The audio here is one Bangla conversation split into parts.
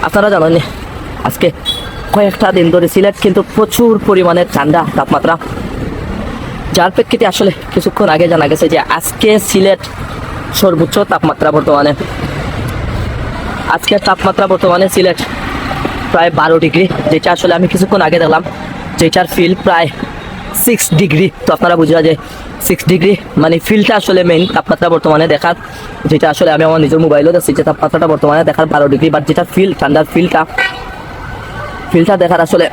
আপনারা জানেন আজকে কয়েকটা দিন ধরে সিলেট কিন্তু প্রচুর পরিমাণে ঠান্ডা তাপমাত্রা, যার প্রেক্ষিতে আসলে কিছুক্ষণ আগে জানা গেছে যে আজকে সিলেট সর্বোচ্চ তাপমাত্রা বর্তমানে সিলেট প্রায় 12 ডিগ্রি, যেটা আসলে আমি কিছুক্ষণ আগে দেখলাম যেটার ফিল প্রায় 6 ডিগ্রি। তো আপনারা বুঝরা যে 6 ডিগ্রি মানে ফিলটা আসলে মেইন তাপমাত্রা বর্তমানে দেখার, যেটা আসলে আমি আমার নিজের মোবাইলেও দেখছি যে তাপমাত্রাটা বর্তমানে দেখার 12 ডিগ্রি, বাট যেটা ফিল ঠান্ডার ফিলটা দেখার আসলে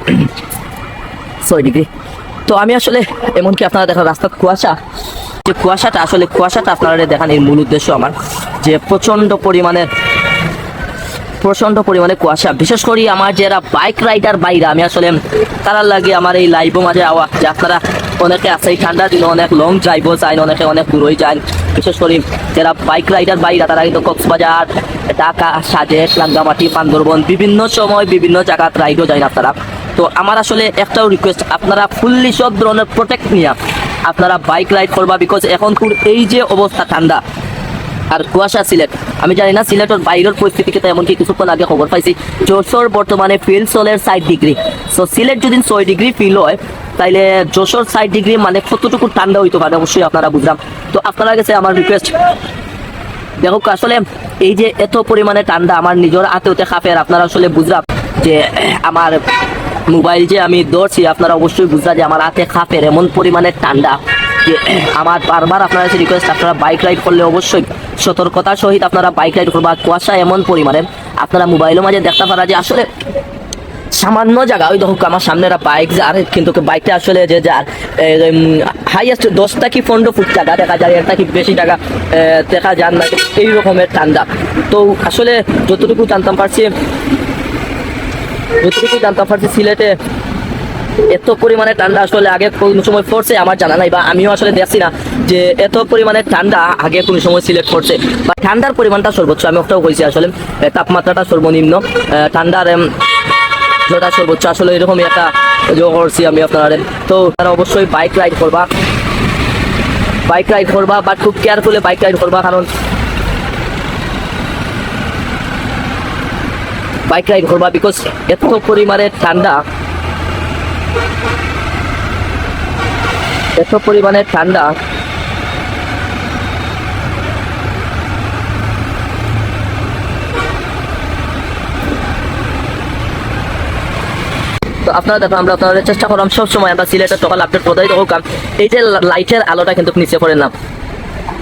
6 ডিগ্রি। তো আমি আসলে এমনকি আপনারা দেখার রাস্তার কুয়াশাটা আপনারা দেখান এই মূল উদ্দেশ্য আমার, যে প্রচণ্ড পরিমাণে কুয়াশা। বিশেষ করে আমার যারা বাইক রাইডার বাইরা, আমি আসলে তারা লাগে আমার এই লাইভও মাঝে আওয়া যে আপনারা অনেকে আছে এই ঠান্ডার দিনে অনেক লং ড্রাইভও যায়, অনেকে অনেক দূরই যায়। বিশেষ করে যারা বাইক রাইডার বাইরা তারা কিন্তু কক্সবাজার, ঢাকা, সাজেক, রাঙ্গামাটি, বান্দরবন বিভিন্ন সময় বিভিন্ন জায়গাত রাইডও যায় আপনারা। তো আমার আসলে একটাও রিকোয়েস্ট, আপনারা ফুললি সব ধরনের প্রোটেক্ট নিয়ে আপনারা বাইক রাইড করবা, বিকজ এখন এই যে অবস্থা ঠান্ডা আর কুয়াশা সিলেট, আমি জানি না সিলেটের বাইরের পরিস্থিতি কিন্তু, এমনকি কিছুক্ষণ আগে খবর পাইছি যশোর বর্তমানে ফিল চলের 60 ডিগ্রি। সো সিলেট যদি 6 ডিগ্রি ফিল হয় তাইলে যশোর 60 ডিগ্রি মানে কতটুকু ঠান্ডা হইতে পারে অবশ্যই আপনারা বুঝলাম। তো আপনারা কাছে আমার রিকোয়েস্ট, দেখো আসলে এই যে এত পরিমাণে ঠান্ডা আমার নিজের হাতেওতে খাফের, আপনারা আসলে বুঝলাম যে আমার মোবাইল যে আমি ধরছি আপনারা অবশ্যই বুঝলা যে আমার হাতে খাফের, এমন পরিমাণে ঠান্ডা যে আমার বারবার আপনারা কাছে রিকোয়েস্ট, আপনারা বাইক রাইড করলে অবশ্যই সতর্কতার সহিত আপনারা বাইক রাইড করবা। কুয়াশা এমন পরিমাণে আপনারা মোবাইলের মাঝে দেখতে পারা যে আসলে সামান্য জায়গা, ওই দেখো আমার সামনে একটা বাইক যার, কিন্তু বাইকটা আসলে যে যার হাইয়েস্ট 10 থেকে 15 ফুট জায়গা দেখা যায়, এর থেকে বেশি জায়গা দেখা যান না, এই রকমের ঠান্ডা। তো আসলে যতটুকু জানতাম পারছি সিলেটে এত পরিমাণে ঠান্ডা আসলে আগে কোন সময় পড়ছে আমার জানা নাই, বা আমিও আসলে দেখছি না যে এত পরিমাণে ঠান্ডা আগে কোন সময় সিলেট পড়ছে, বা ঠান্ডার পরিমাণটা সর্বোচ্চ আমি ওটাও কইছি আসলে তাপমাত্রাটা সর্বনিম্ন, ঠান্ডার যেটা সর্বোচ্চ আসলে এরকমই একটা করছি আমি আপনারা। তো তারা অবশ্যই বাইক রাইড করবা, বাট খুব কেয়ারফুলি বাইক রাইড করবা, কারণ বাইক রাইড করবা বিকজ এত পরিমাণে ঠান্ডা তো আপনারা দেখো আমরা আপনাদের চেষ্টা করলাম সবসময় আমরা সিলেটের সকাল আপডেট কোথায় দেখো, এই যে লাইটের আলোটা কিন্তু নিচে পড়ে না।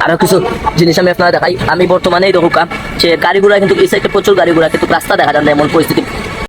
আরো কিছু জিনিস আমি আপনারা দেখাই, আমি বর্তমানে দেখো যে গাড়ি ঘোড়া কিন্তু এই সাইডে প্রচুর গাড়ি ঘোড়া, কিন্তু রাস্তা দেখা যায় না এমন পরিস্থিতি।